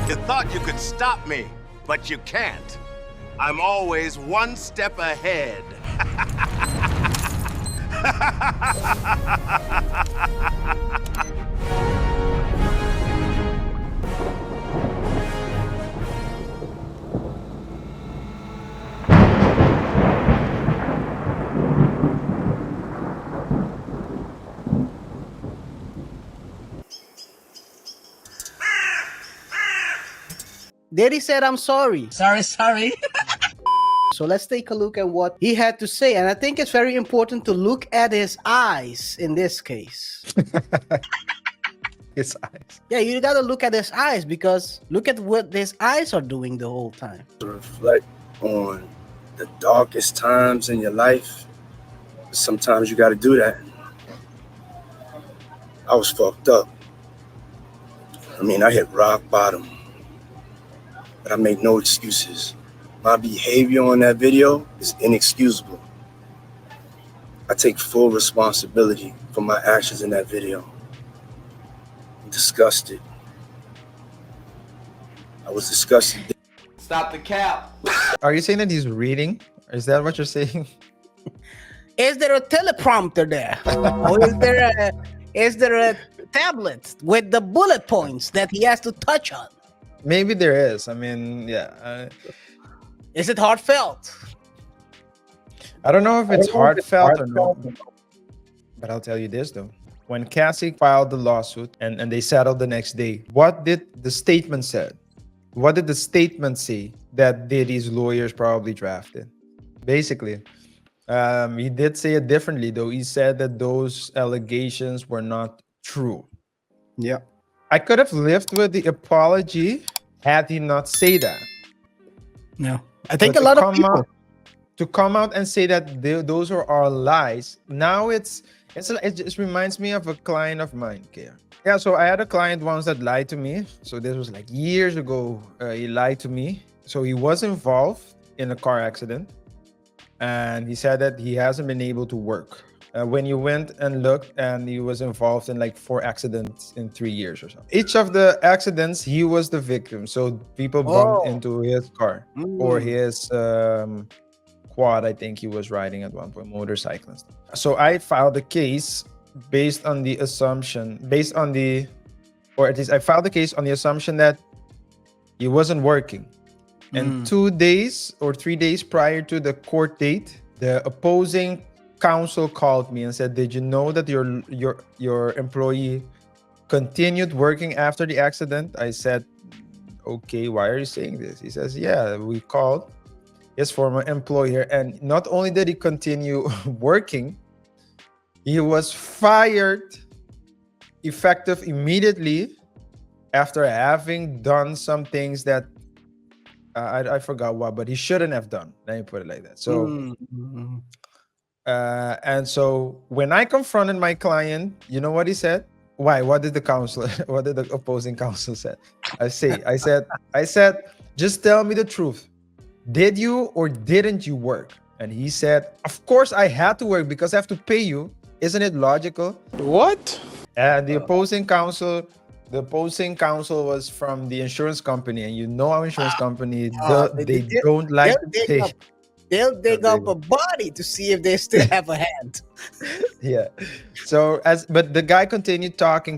You thought you could stop me, but you can't. I'm always one step ahead. Diddy said, "I'm sorry." Sorry. So let's take a look at what he had to say. And I think it's very important to look at his eyes in this case. His eyes. Yeah, you gotta look at his eyes, because look at what his eyes are doing the whole time. To reflect on the darkest times in your life, sometimes you got to do that. I was fucked up. I mean, I hit rock bottom, but I make no excuses. My behavior on that video is inexcusable. I take full responsibility for my actions in that video. I'm disgusted. I was disgusted. Stop the cap. Are you saying that he's reading? Is that what you're saying? Is there a teleprompter there? Or is there a tablet with the bullet points that he has to touch on? Maybe there is. I mean, yeah. Is it heartfelt? I don't know if it's heartfelt or not. But I'll tell you this though. When Cassie filed the lawsuit and they settled the next day, what did the statement say? What did the statement say that Diddy's lawyers probably drafted? Basically, he did say it differently though. He said that those allegations were not true. Yeah. I could have lived with the apology had he not say that. No. I think But a lot of people... to come out and say that those are all lies. Now it just reminds me of a client of mine, KaiR. Yeah, so I had a client once that lied to me. So this was like years ago. He lied to me. So he was involved in a car accident, and he said that he hasn't been able to work. When you went and looked, and he was involved in like 4 accidents in 3 years or so. Each of the accidents, he was the victim. So people bumped into his car or his quad, I think he was riding at one point, motorcyclist. So I filed a case based on the assumption, or at least I filed the case on the assumption that he wasn't working. And 2 days or 3 days prior to the court date, the opposing counsel called me and said, "Did you know that your employee continued working after the accident?" I said, "Okay, why are you saying this?" He says, "Yeah, we called his former employer, and not only did he continue working, he was fired effective immediately after having done some things that I forgot what, but he shouldn't have done." Let me put it like that. So and so when I confronted my client, you know what he said? Why? What did the opposing counsel said? I said, "Just tell me the truth. Did you or didn't you work?" And he said, "Of course I had to work because I have to pay you. Isn't it logical?" What? And the opposing counsel was from the insurance company, and you know our insurance company, they don't like to pay. They'll dig up a body to see if they still have a hand. Yeah. So but the guy continued talking,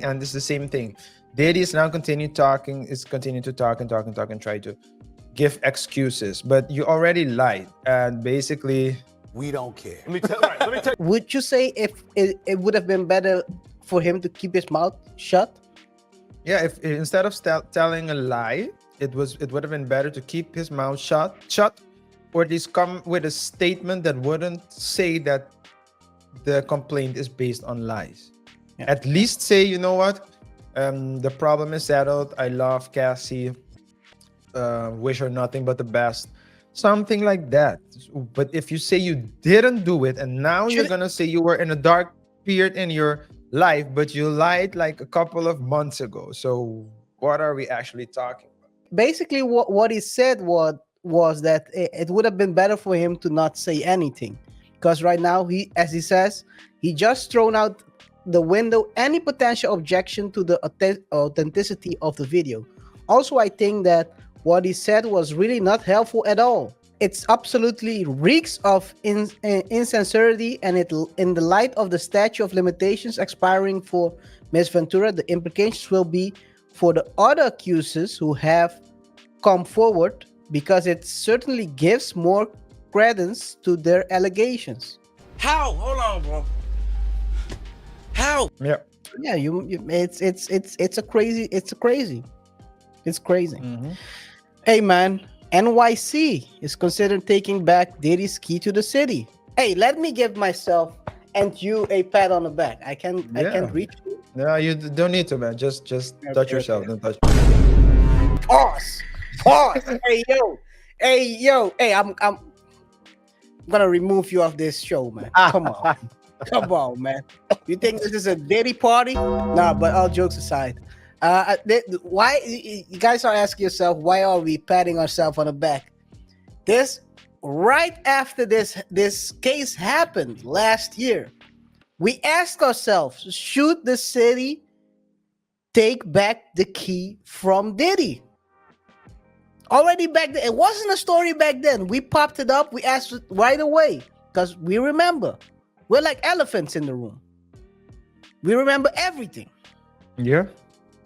and it's the same thing. Diddy is now continue to talk and try to give excuses. But you already lied, and basically We don't care. Let me tell you. Would you say if it would have been better for him to keep his mouth shut? yeah, if instead of telling a lie, it would have been better to keep his mouth shut, or at least come with a statement that wouldn't say that the complaint is based on lies. Yeah. At least say, you know what, the problem is settled. I love Cassie. Wish her nothing but the best. Something like that. But if you say you didn't do it, and now you're gonna say you were in a dark period in your life, but you lied like a couple of months ago. So what are we actually talking about? Basically, what he said was that it would have been better for him to not say anything, because right now as he says, he just thrown out the window any potential objection to the authenticity of the video. Also, I think that what he said was really not helpful at all. It's absolutely reeks of insincerity, and it, in the light of the statute of limitations expiring for Ms. Ventura, the implications will be for the other accusers who have come forward, because it certainly gives more credence to their allegations. How? Hold on, bro. How? Yeah. Yeah, it's crazy. It's crazy. Hey man, NYC is considering taking back Diddy's key to the city. Hey, let me give myself and you a pat on the back. I can't reach you. No, you don't need to, man. Just touch yourself. Don't touch. Pause. Hey, I'm gonna remove you off this show, man. Come on. Come on, man. You think this is a Diddy party? Nah, but all jokes aside, why you guys are asking yourself, why are we patting ourselves on the back? This right after this case happened last year, we asked ourselves, should the city take back the key from Diddy? Already back then, it wasn't a story back then. We popped it up. We asked it right away because we remember. We're like elephants in the room. We remember everything. Yeah.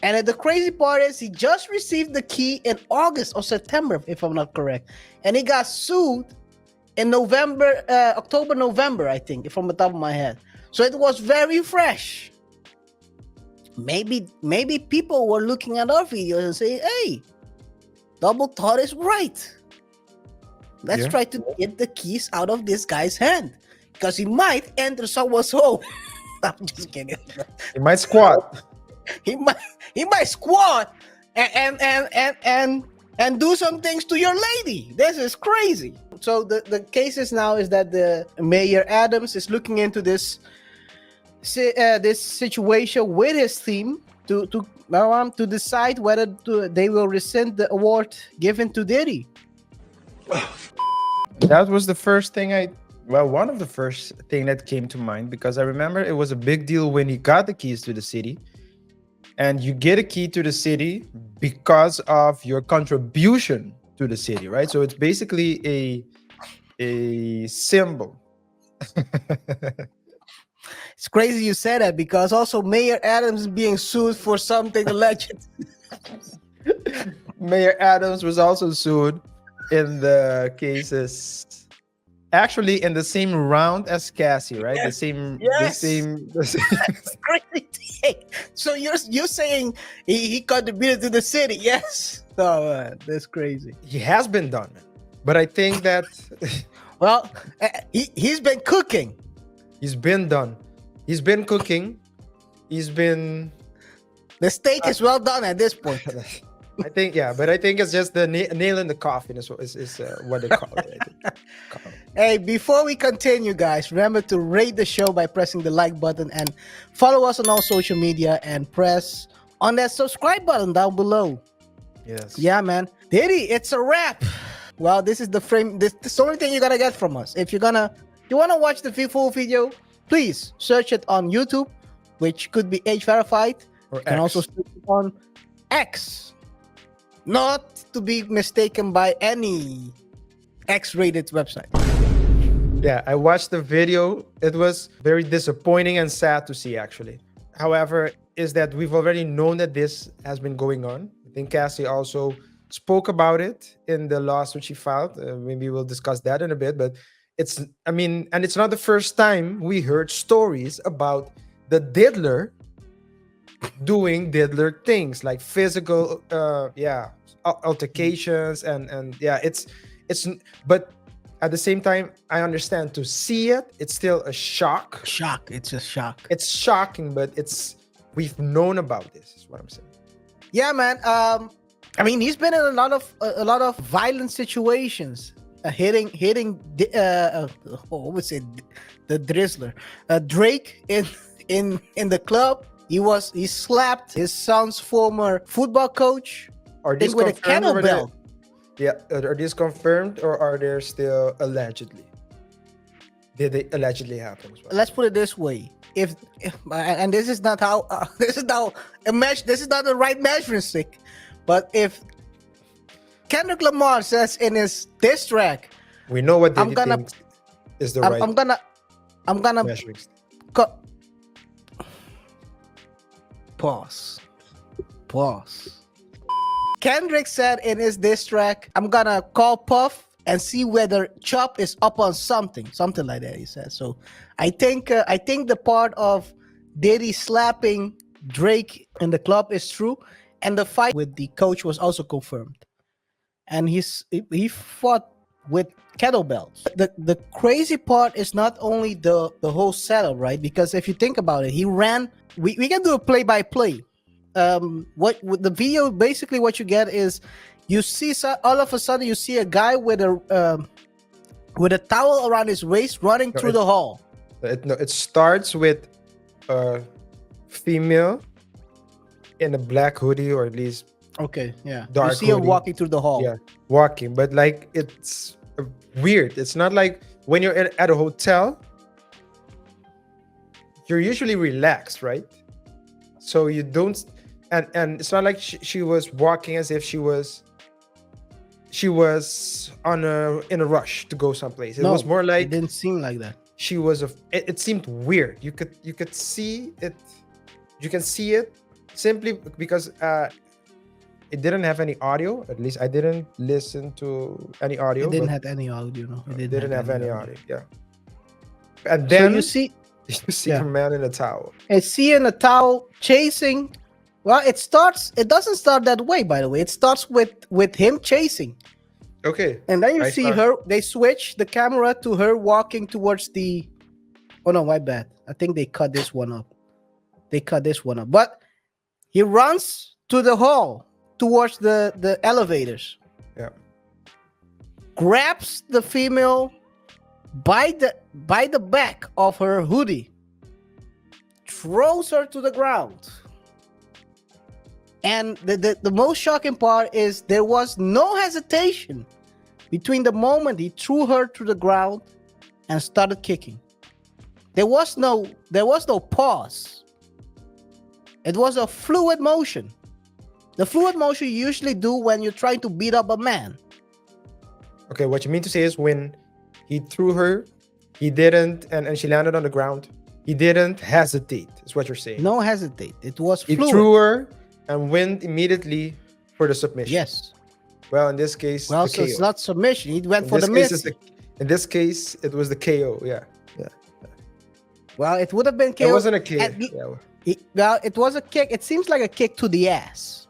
And the crazy part is he just received the key in August or September, if I'm not correct. And he got sued in November, October, November, I think, from the top of my head. So it was very fresh. Maybe people were looking at our videos and saying, hey, Double Thought is right. Let's try to get the keys out of this guy's hand, because he might enter someone's home. I'm just kidding. He might squat. He might squat and do some things to your lady. This is crazy. So the case is now is that the Mayor Adams is looking into this situation with his team to decide whether they will rescind the award given to Diddy. That was the first thing one of the first thing that came to mind, because I remember it was a big deal when he got the keys to the city. And you get a key to the city because of your contribution to the city, right? So it's basically a symbol. It's crazy you said that, because also Mayor Adams is being sued for something alleged. Mayor Adams was also sued in the cases, actually in the same round as Cassie, right? Yes. The same. That's crazy. So you're saying he contributed to the city? Yes. Oh man, that's crazy. He has been done, but I think that well, he's been cooking. He's been done. He's been cooking. He's been. The steak is well done at this point. I think, yeah, but I think it's just the nail in the coffin is what they call it. I think. Hey, before we continue, guys, remember to rate the show by pressing the like button and follow us on all social media and press on that subscribe button down below. Yes. Yeah, man. Diddy, it's a wrap. Well, this is the frame. This is the only thing you're gonna get from us. If you wanna watch the full video, please search it on YouTube, which could be age verified. Or you can also search it on X, not to be mistaken by any X-rated website. Yeah, I watched the video. It was very disappointing and sad to see, actually. However, is that we've already known that this has been going on. I think Cassie also spoke about it in the lawsuit she filed. Maybe we'll discuss that in a bit, but it's not the first time we heard stories about the diddler doing diddler things, like physical altercations and it's but at the same time, I understand to see it's still a shock. It's a shock. It's shocking, but we've known about this, is what I'm saying. Yeah, man. I mean, he's been in a lot of violent situations, hitting what would say the drizzler, Drake in the club. He slapped his son's former football coach. Are these with a kettlebell. Yeah, are these confirmed or are they still allegedly? Did they allegedly happen as well? Let's put it this way: if and this is not how this is not the right measuring stick, But if Kendrick Lamar says in his diss track, We know what I'm Diddy gonna, thinks is the I'm, right I'm gonna measuring stick. co- pause. Kendrick said in his diss track, I'm gonna call Puff and see whether Chop is up on something like that. He said. So I think the part of Diddy slapping Drake in the club is true, and the fight with the coach was also confirmed. And he fought with kettlebells. The crazy part is not only the whole setup, right? Because if you think about it, he ran. We can do a play-by-play. What with the video, basically what you get is you see all of a sudden you see a guy with a towel around his waist running through the hall. It starts with a female in a black hoodie, or at least Okay, yeah. dark you see her hoodie. walking through the hall. Yeah, walking, but like it's weird. It's not like when you're at a hotel, you're usually relaxed, right? So you don't, and it's not like she was walking as if she was in a rush to go someplace. It was more it like didn't seem like that. she was it seemed weird. You could see it. You can see it simply because it didn't have any audio. At least I didn't listen to any audio. It didn't have any audio. No, It didn't have any audio. Yeah. And then so you see a man in a towel. and seeing a towel chasing. Well, it doesn't start that way, by the way. It starts with him chasing. Okay. And then you I see start- her, they switch the camera to her walking towards the, oh no, my bad. I think they cut this one up. But he runs to the hall towards the elevators. Yeah. Grabs the female by the back of her hoodie. Throws her to the ground. And the most shocking part is there was no hesitation between the moment he threw her to the ground and started kicking. There was no pause. It was a fluid motion. The fluid motion you usually do when you're trying to beat up a man. Okay, what you mean to say is when he threw her, he didn't, and she landed on the ground, he didn't hesitate, is what you're saying. No hesitate. It was He fluid. threw her and went immediately for the submission. Yes. Well, in this case, Well, the so KO. it's not submission. He went In for this the case, miss. in this case, it was the KO. Yeah. Well, it would have been KO. It wasn't a KO. At le- Yeah. Well, it was a kick. It seems like a kick to the ass.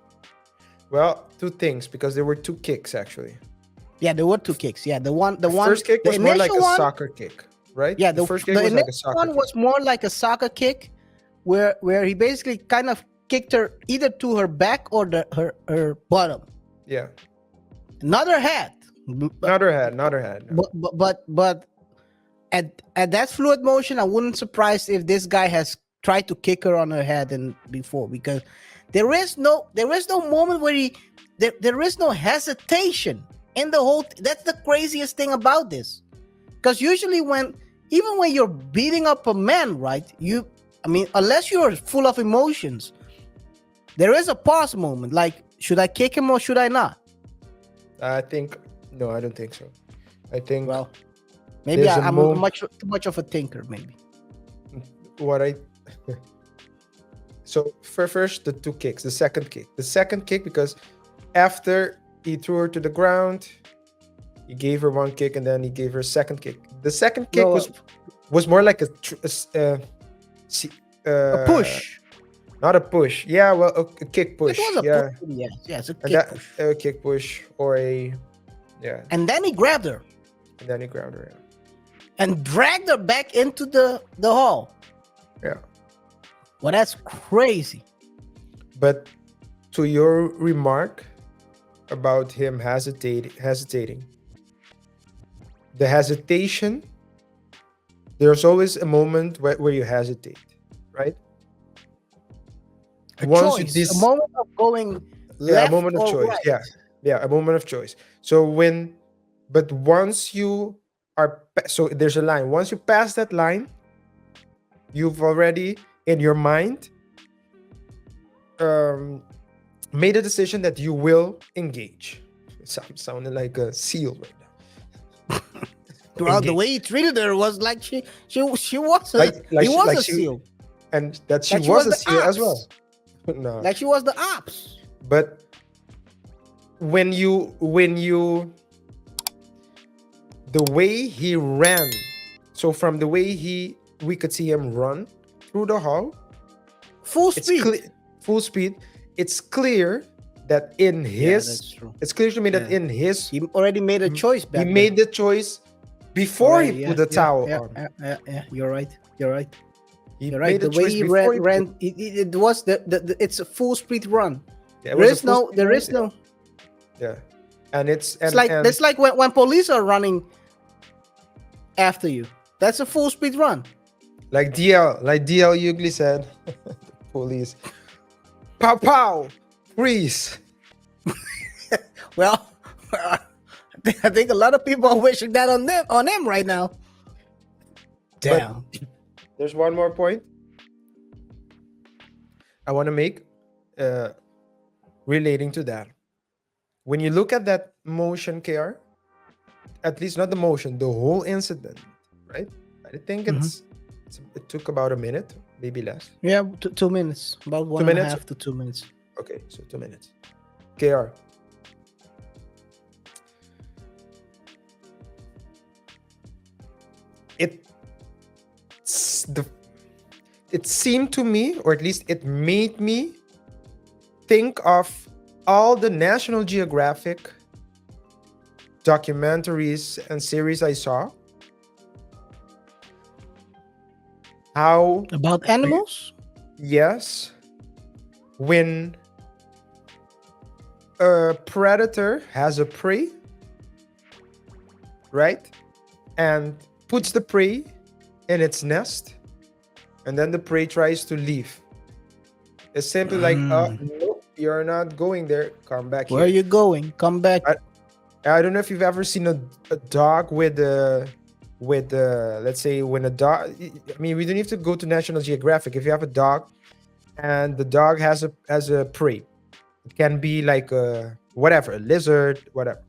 Well, two things, because there were two kicks actually. Yeah, there were two kicks. Yeah, the First kick the was more like a initial one- soccer kick, right? Yeah, the first kick the was like a initial soccer one kick. was more like a soccer kick, where he basically kind of kicked her either to her back or her bottom. Yeah. Another head. Another head. But at that fluid motion, I wouldn't surprise if this guy has tried to kick her on her head and before, because there is no moment where there is no hesitation in the whole. That's the craziest thing about this, because usually even when you're beating up a man, right? Unless you're full of emotions, there is a pause moment. Like, should I kick him or should I not? I don't think so. I think Well, maybe There's a I'm moment- too much of a thinker, maybe. So for first, the two kicks. The second kick, because after he threw her to the ground, he gave her one kick and then he gave her a second kick. The second kick No, was more like a push. not a push. Yeah, well, a kick push. It was a yeah, push. Yes, a and kick push. a kick push or a And then he grabbed her and then he ground her. and dragged her back into the hall. Yeah. Well, that's crazy. But to your remark about him hesitating, the hesitation, there's always a moment where you hesitate, right? A moment of going left a moment of or choice. right. Yeah, a moment of choice. So once you are, so there's a line. Once you pass that line, you've already in your mind made a decision that you will engage. I'm sounding like a seal right now. Throughout the Engage. way he treated her was like she was a, Like he she- was like a she- seal. And that she Like was a the seal as ops. well. No. Like she was the ops. But when you the way he ran, so from the way we could see him run through the hall, Full it's speed. full speed. It's clear that in Yeah, his that's true. it's clear to me that Yeah. in his He already made a choice back he then. made the choice before Already, he yeah, put the yeah, towel yeah, on. Yeah. You're right. You're right. He You're right. made The the way choice he before ran, it was the it's a full speed run. Yeah, it There was a is full no, speed there run, is no. yeah. And it's It's like and that's like when police are running after you. That's a full speed run. like DL Ugly said, police, pow pow, freeze. Well, I think a lot of people are wishing that on them right now. Damn. There's one more point I want to make relating to that. When you look at that motion, KR, at least not the motion, the whole incident, right? I think it took about a minute, maybe less. Yeah, 2 minutes. About one and a half to 2 minutes. Okay, so 2 minutes. KR. It seemed to me, or at least it made me think of all the National Geographic documentaries and series I saw. How About animals? yes, when a predator has a prey, right, and puts the prey in its nest, and then the prey tries to leave. It's simply like, nope, you're not going there. Come back Where are here. you going? Come back. I don't know if you've ever seen a dog with let's say when a dog. I mean, we don't have to go to National Geographic. If you have a dog, and the dog has a prey, it can be like a lizard, whatever,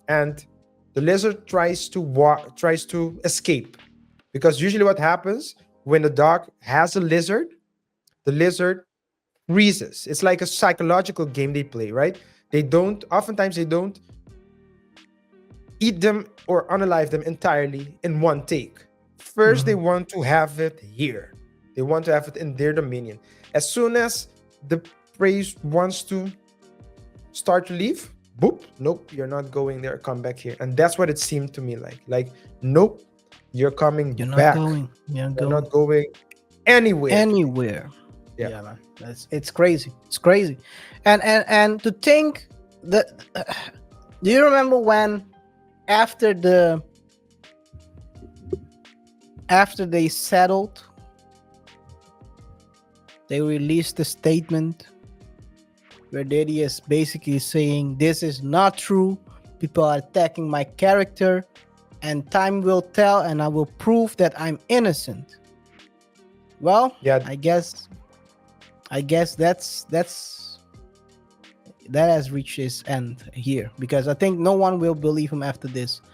and the lizard tries to escape, because usually what happens when the dog has a lizard, the lizard freezes. It's like a psychological game they play, right? Oftentimes they don't eat them or unalive them entirely in one take. First, they want to have it here. They want to have it in their dominion. As soon as the prey wants to start to leave, boop, nope, you're not going there, come back here. And that's what it seemed to me like. Like, nope, you're coming You're not back. going. You're Not going anywhere. anywhere. Yeah. Man. It's crazy. It's crazy. And to think that do you remember when after they settled, they released a statement where Diddy is basically saying this is not true. People are attacking my character, and time will tell, and I will prove that I'm innocent. Well, Yeah. I guess that has reached its end here, because I think no one will believe him after this.